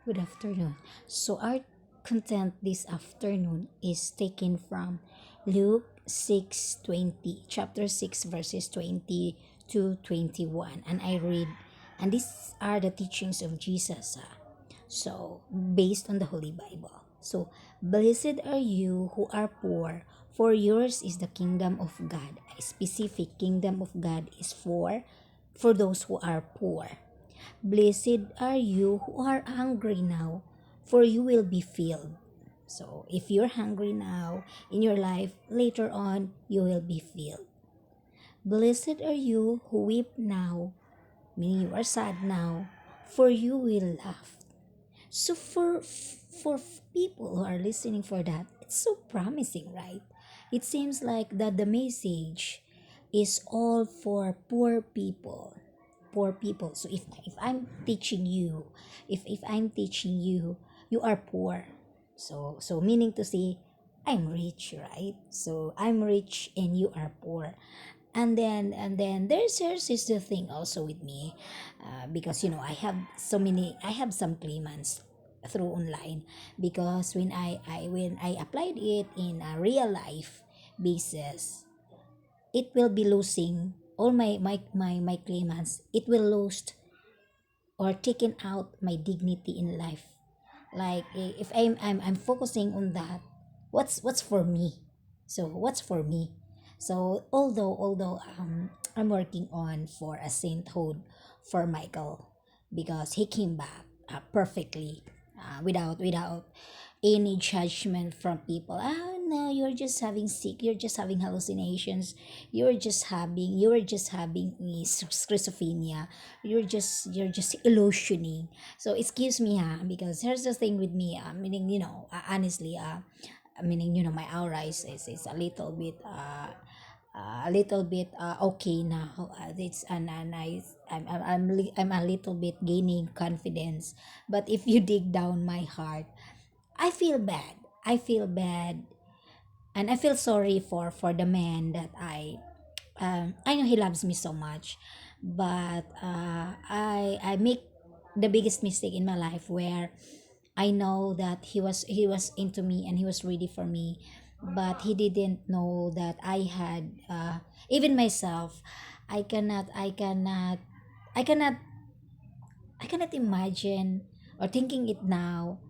Good afternoon. So, our content this afternoon is taken from Luke 6:20, chapter 6, verses 20 to 21. And I read, and these are the teachings of Jesus. So, based on the Holy Bible. So, blessed are you who are poor, for yours is the kingdom of God. A specific kingdom of God is for those who are poor. Blessed are you who are hungry now, for you will be filled. So, if you're hungry now in your life, later on, you will be filled. Blessed are you who weep now, meaning you are sad now, for you will laugh. So, for people who are listening for that, it's so promising, right? It seems like that the message is all for poor people. So if I'm teaching you, if I'm teaching you, you are poor. So meaning to say, I'm rich, right? So I'm rich and you are poor. And then there's the thing also with me, because I have some claimants through online, because when I applied it in a real life basis, it will be losing all my claimants. It will lose or taken out my dignity in life. Like, if I'm focusing on that, what's for me? So what's for me? So although I'm working on for a sainthood for Michael, because he came back perfectly, without any judgment from people. No, you're just having sick, you're just having hallucinations, you're just having schizophrenia, you're just illusioning. So excuse me, because here's the thing with me, meaning, honestly, meaning, my aura is a little bit okay now. It's and I'm a little bit gaining confidence. But if you dig down my heart, I feel bad. I feel bad, and I feel sorry for the man that I know he loves me so much, but I make the biggest mistake in my life, where I know that he was into me and he was ready for me, but he didn't know that I had, even myself. I cannot I cannot imagine or thinking it now,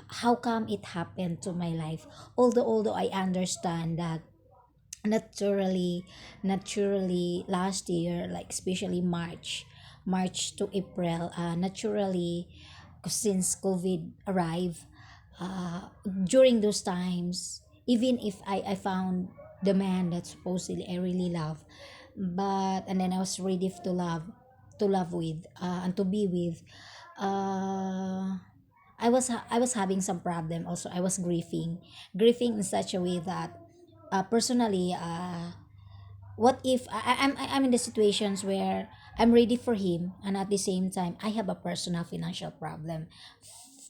how come it happened to my life. Although I understand that, naturally last year, like especially March to April, naturally, since COVID arrived, during those times, even if I found the man that supposedly I really love, but and then I was ready to love with, and to be with, uh I was having some problem also. I was grieving in such a way that, personally, what if I'm in the situations where I'm ready for him, and at the same time I have a personal financial problem,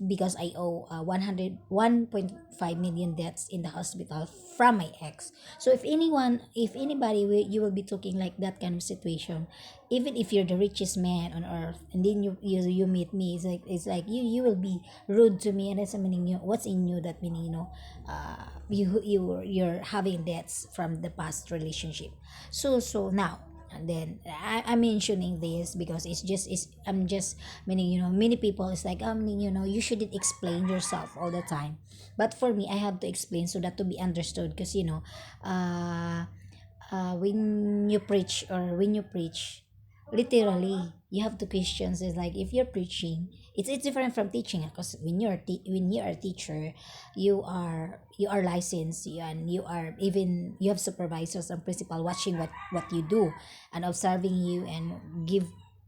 because I owe, 101.5 million debts in the hospital from my ex. So if anybody you will be talking like that kind of situation, even if you're the richest man on earth, and then you meet me, it's like you will be rude to me, and that's meaning, what's in you, that meaning, you're having debts from the past relationship. So now, and then I'm mentioning this because I'm just meaning, many people is like, you shouldn't explain yourself all the time, but for me I have to explain so that to be understood, because uh when you preach, literally you have to question. It's like, if you're preaching, it's different from teaching, because when you're a teacher, you are licensed, and you have supervisors and principal watching what you do, and observing you, and give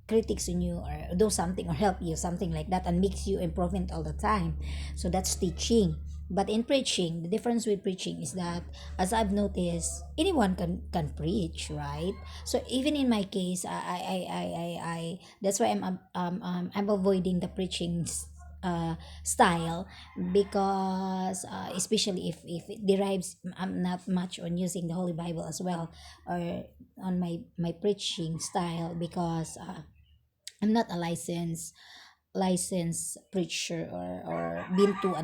critics on you, or do something, or help you, something like that, and makes you improvement all the time. So that's teaching. But in preaching, the difference with preaching is that, as I've noticed, anyone can preach, right? So even in my case, that's why I'm avoiding the preaching style, because, especially if it derives, I'm not much on using the Holy Bible as well, or on my preaching style, because I'm not a licensed licensed preacher or been to a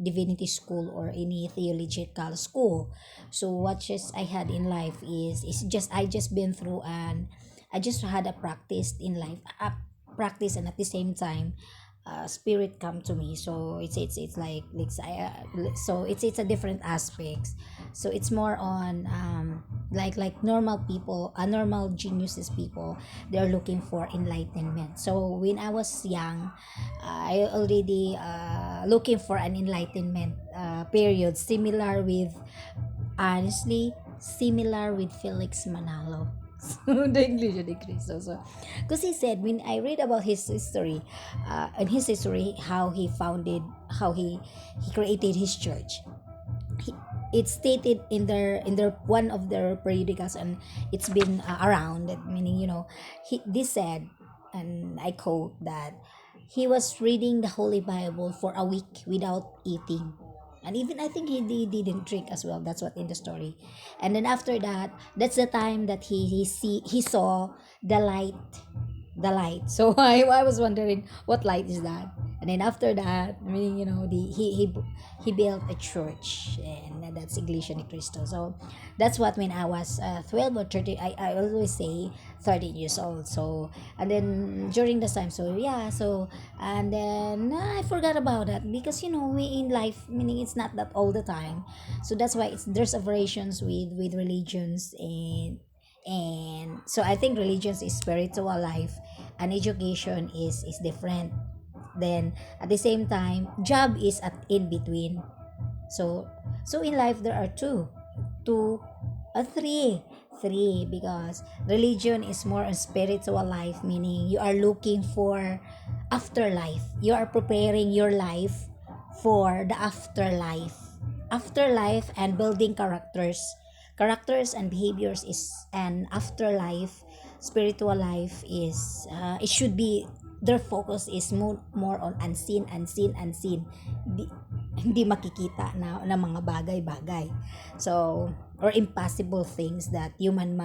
divinity school or any theological school. So what just I had in life is just I just been through, and I just had a practice in life, a practice, and at the same time spirit come to me. So it's like so it's a different aspects. So it's more on like normal people, normal geniuses people, they're looking for enlightenment. So when I was young, I already looking for an enlightenment period, similar with, honestly, similar with Felix Manalo. So the Iglesia ni Cristo. So, because he said, when I read about his history, and his history, how he founded, how he created his church. He, it's stated in their one of their periodicals, and it's been around. Meaning, they said, and I quote that he was reading the Holy Bible for a week without eating. And even I think he didn't drink as well. That's what in the story. And then after that, that's the time that he saw the light, the light. So I was wondering what light is that. And then after that, I mean, he built a church, and that's Iglesia ni Cristo. So that's what when I was 12 or 13, I always say 13 years old. So and then during this time, so yeah, so and then I forgot about that, because we in life, meaning it's not that all the time. So that's why there's a variations with religions, and so I think religions is spiritual life, and education is different. Then at the same time, job is at in between. So in life there are two, three, because religion is more on spiritual life, meaning you are looking for afterlife. You are preparing your life for the afterlife, and building characters and behaviors is an afterlife. Spiritual life is it should be, their focus is more on unseen, di, hindi makikita na mga bagay-bagay. So, or impossible things that human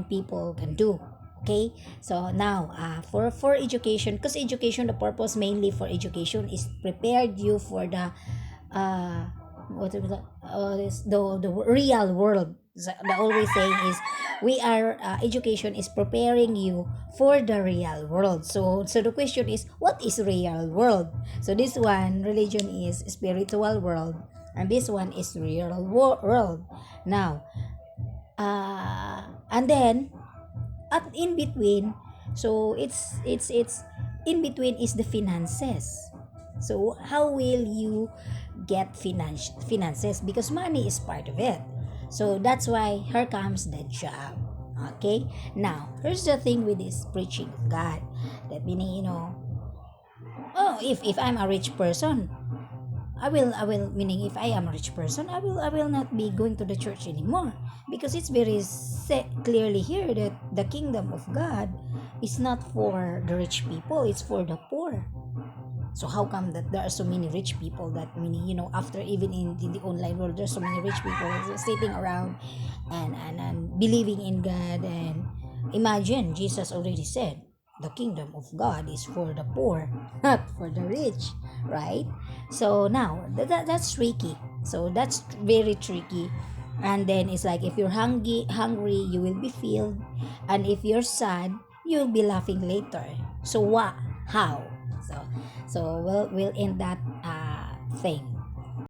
people can do. Okay, so now for education, because education, the purpose mainly for education is prepared you for the uh what is that? The real world. The always saying is, we are education is preparing you for the real world. So the question is, what is real world? So this one, religion, is spiritual world, and this one is real world. Now, and then at in between, so it's in between is the finances. So how will you get finances, because money is part of it. So that's why here comes the job. Okay, now here's the thing with this preaching of God, that meaning, oh, if I'm a rich person, I will, meaning, if I am a rich person, I will not be going to the church anymore, because it's very clearly here that the kingdom of God is not for the rich people, it's for the poor. So how come that there are so many rich people, that meaning, after, even in the online world, there's so many rich people sitting around and believing in God. And imagine, Jesus already said the kingdom of God is for the poor, not for the rich, right? So now that's tricky. So that's very tricky. And then it's like, if you're hungry, you will be filled, and if you're sad, you'll be laughing later. So what? How? So we'll end that thing.